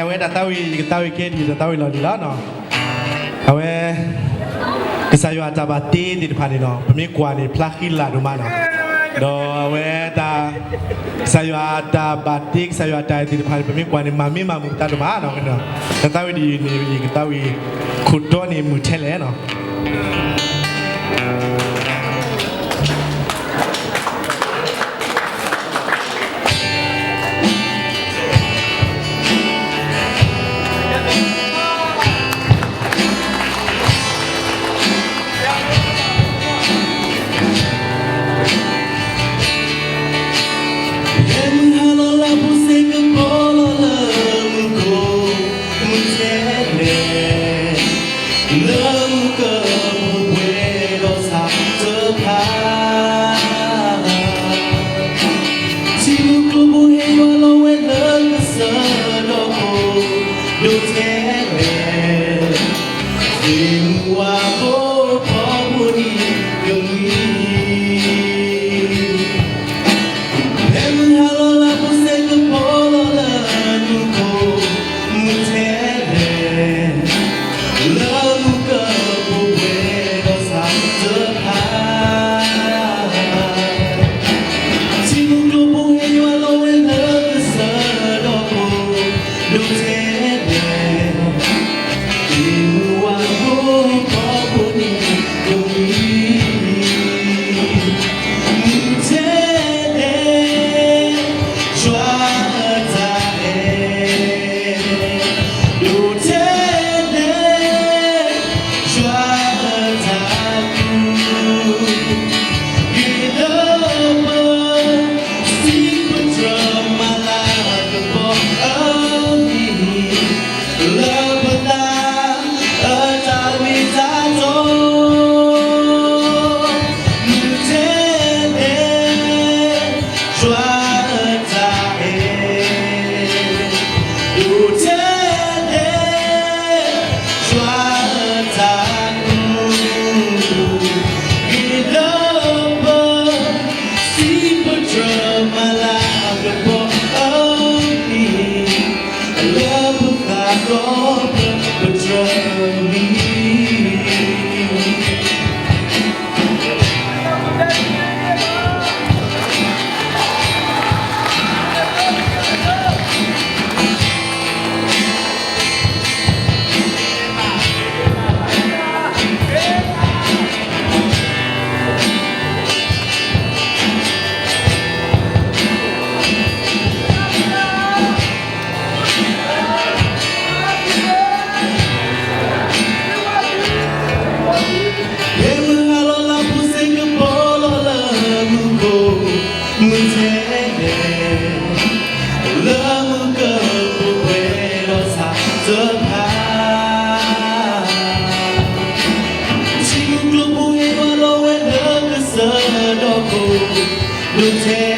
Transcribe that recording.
เวดตาวีตาวีเกดีตาวีลอดีแล้วเนาะเอาเวกิสายอาจารย์ตีดิพานีเนาะผมมีกว่านี่พลักฮิลลาดูมาเนาะดอเวตาสายอาตาบัติกสายอาตาดิพานีผมมีกว่านี่มามีมามุตาดูมาเนาะกันเนาะตาวีดีนี่ตาวีขุดตัวนี่มือเทเลเนาะLuce